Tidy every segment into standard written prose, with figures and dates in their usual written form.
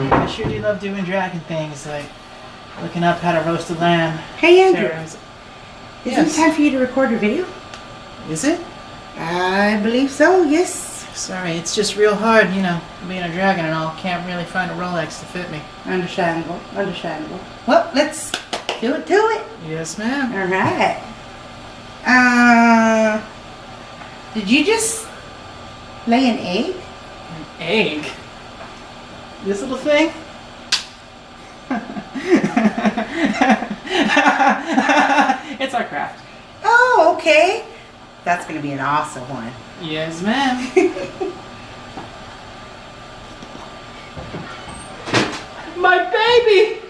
I sure do love doing dragon things, like looking up how to roast a lamb. Hey, Andrew. Sarah's- Isn't Yes. it time for you to record your video? Is it? I believe so, yes. Sorry, it's just real hard, being a dragon and all. Can't really find a Rolex to fit me. Understandable, understandable. Well, let's do it to it. Yes, ma'am. All right. Did you just lay an egg? An egg? This little thing? It's our craft. Oh, okay. That's going to be an awesome one. Yes, ma'am. My baby!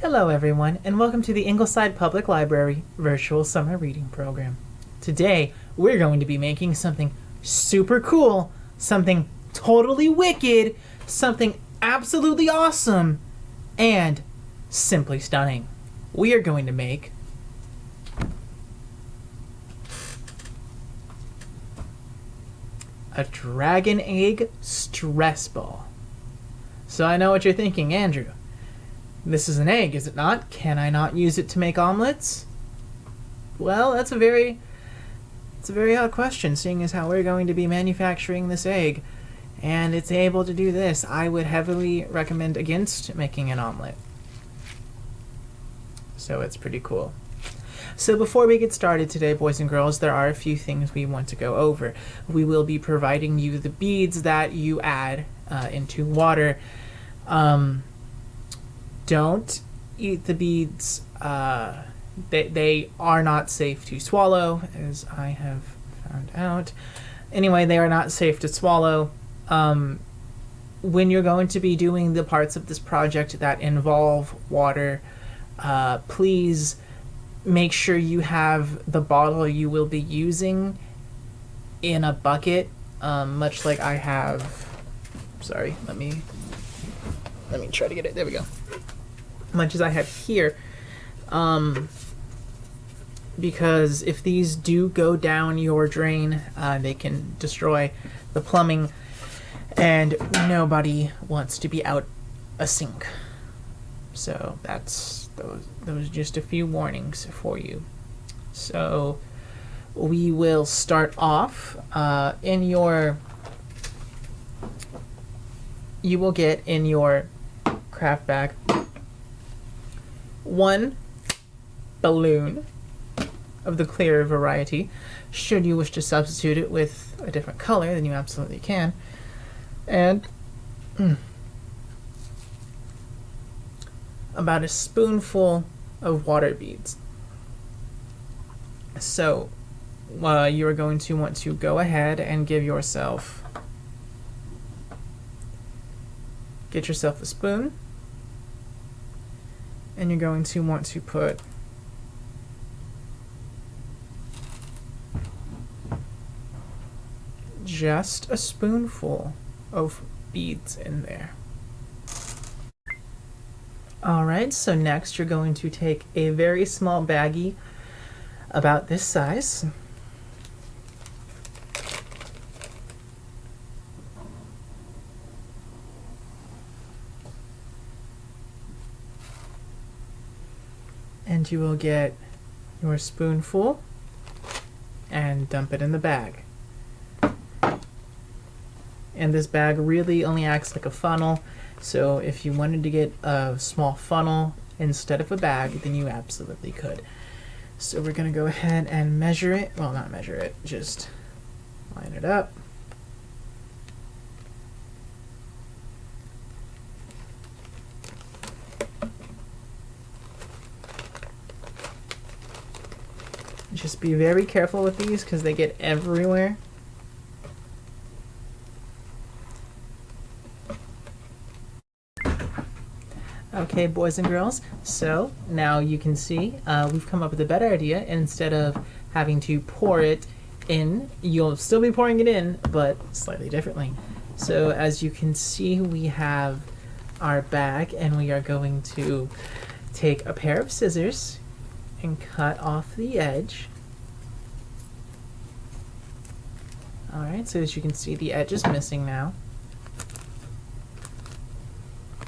Hello, everyone, and welcome to the Ingleside Public Library Virtual Summer Reading Program. Today, we're going to be making something super cool, something totally wicked, something absolutely awesome, and simply stunning. We are going to make a dragon egg stress ball. So I know what you're thinking, Andrew. This is an egg, is it not? Can I not use it to make omelets? Well, it's a very odd question, seeing as how we're going to be manufacturing this egg, and it's able to do this. I would heavily recommend against making an omelet. So it's pretty cool. So before we get started today, boys and girls, there are a few things we want to go over. We will be providing you the beads that you add into water. Don't eat the beads. They are not safe to swallow, as I have found out. Anyway, they are not safe to swallow. When you're going to be doing the parts of this project that involve water, please make sure you have the bottle you will be using in a bucket, much like I have. Sorry, let me try to get it. There we go. Much as I have here, because if these do go down your drain, they can destroy the plumbing, and nobody wants to be out a sink. So that's those just a few warnings for you. So we will start off you will get in your craft bag one balloon of the clear variety. Should you wish to substitute it with a different color, then you absolutely can. And about a spoonful of water beads. So you are going to want to go ahead and get yourself a spoon, and you're going to want to put just a spoonful of beads in there. Alright, so next you're going to take a very small baggie about this size. And you will get your spoonful and dump it in the bag. And this bag really only acts like a funnel, so if you wanted to get a small funnel instead of a bag, then you absolutely could. So we're going to go ahead and measure it. Well, not measure it, just line it up. Just be very careful with these because they get everywhere. Okay, boys and girls, so now you can see we've come up with a better idea. Instead of having to pour it in, you'll still be pouring it in, but slightly differently. So as you can see, we have our bag, and we are going to take a pair of scissors and cut off the edge. Alright, so as you can see, the edge is missing now.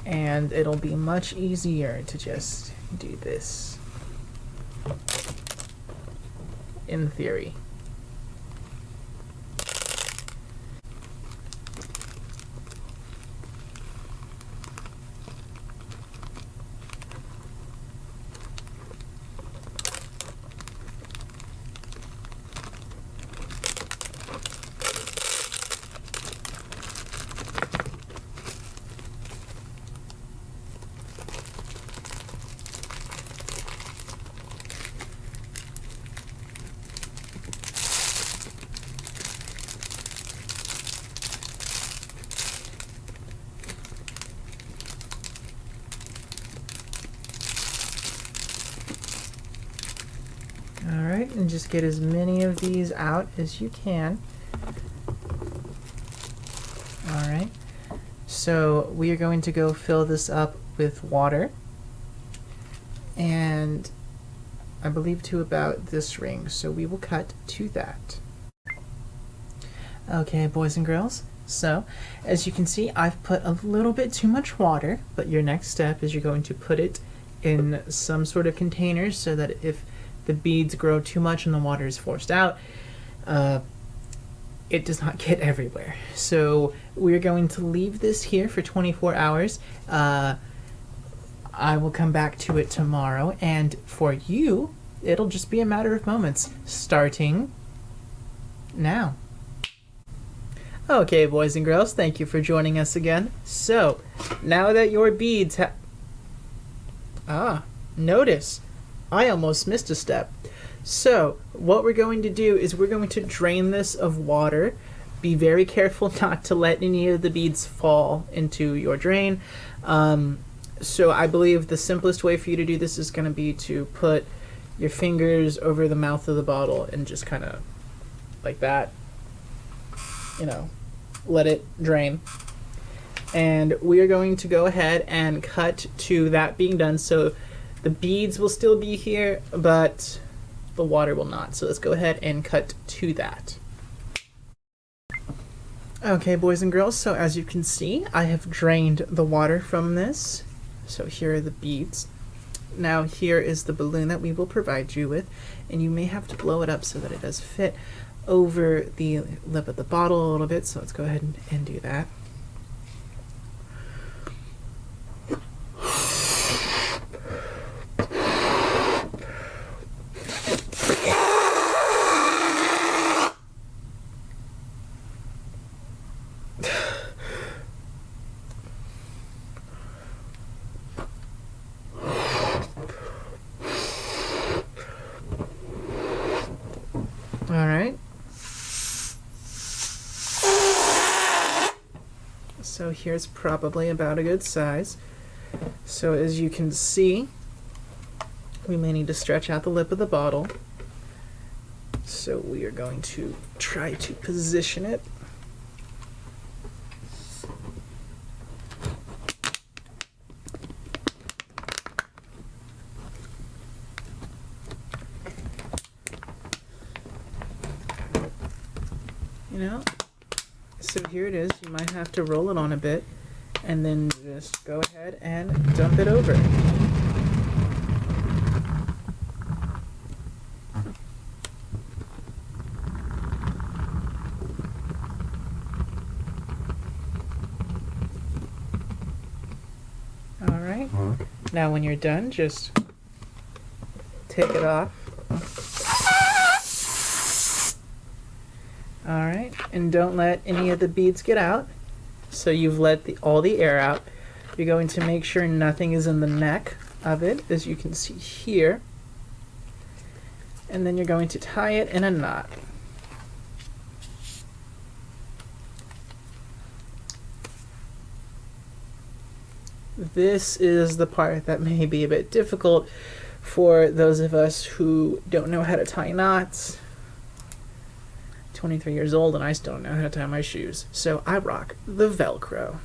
and it'll be much easier to just do this. In theory. Alright, and just get as many of these out as you can. Alright, so we are going to go fill this up with water. And I believe to about this ring, so we will cut to that. Okay, boys and girls, so as you can see, I've put a little bit too much water, but your next step is you're going to put it in some sort of container so that if the beads grow too much and the water is forced out, it does not get everywhere. So we're going to leave this here for 24 hours. I will come back to it tomorrow, and for you, it'll just be a matter of moments, starting now. Okay, boys and girls, thank you for joining us again. So, now that your beads notice, I almost missed a step. So, what we're going to do is we're going to drain this of water. Be very careful not to let any of the beads fall into your drain. So I believe the simplest way for you to do this is going to be to put your fingers over the mouth of the bottle and just kind of like that, let it drain. And we are going to go ahead and cut to that being done. So the beads will still be here, but the water will not. So let's go ahead and cut to that. Okay, boys and girls, so as you can see, I have drained the water from this. So here are the beads. Now here is the balloon that we will provide you with, and you may have to blow it up so that it does fit over the lip of the bottle a little bit. So let's go ahead and do that. All right. So here's probably about a good size. So as you can see, we may need to stretch out the lip of the bottle. So we are going to try to position it. So here it is. You might have to roll it on a bit and then just go ahead and dump it over. All right. Now when you're done, just take it off. Alright, and don't let any of the beads get out. So you've let all the air out. You're going to make sure nothing is in the neck of it, as you can see here. And then you're going to tie it in a knot. This is the part that may be a bit difficult for those of us who don't know how to tie knots. 23 years old and I still don't know how to tie my shoes, so I rock the Velcro.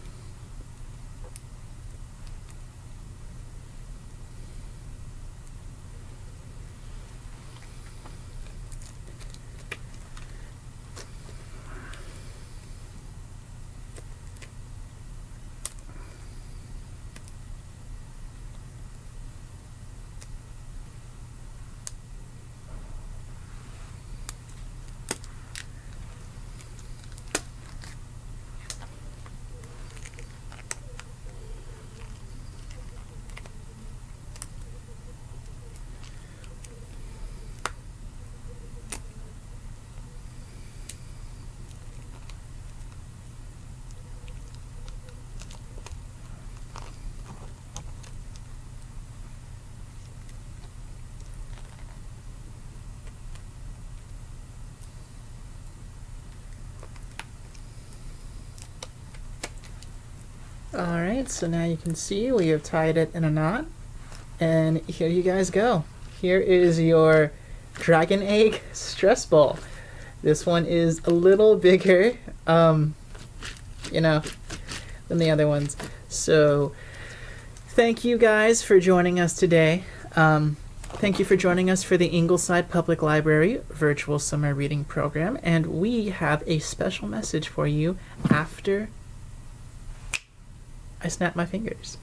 All right, so now you can see we have tied it in a knot. And here you guys go. Here is your Dragon Egg Stress Ball. This one is a little bigger, than the other ones. So thank you guys for joining us today. Thank you for joining us for the Ingleside Public Library Virtual Summer Reading Program. And we have a special message for you after I snap my fingers.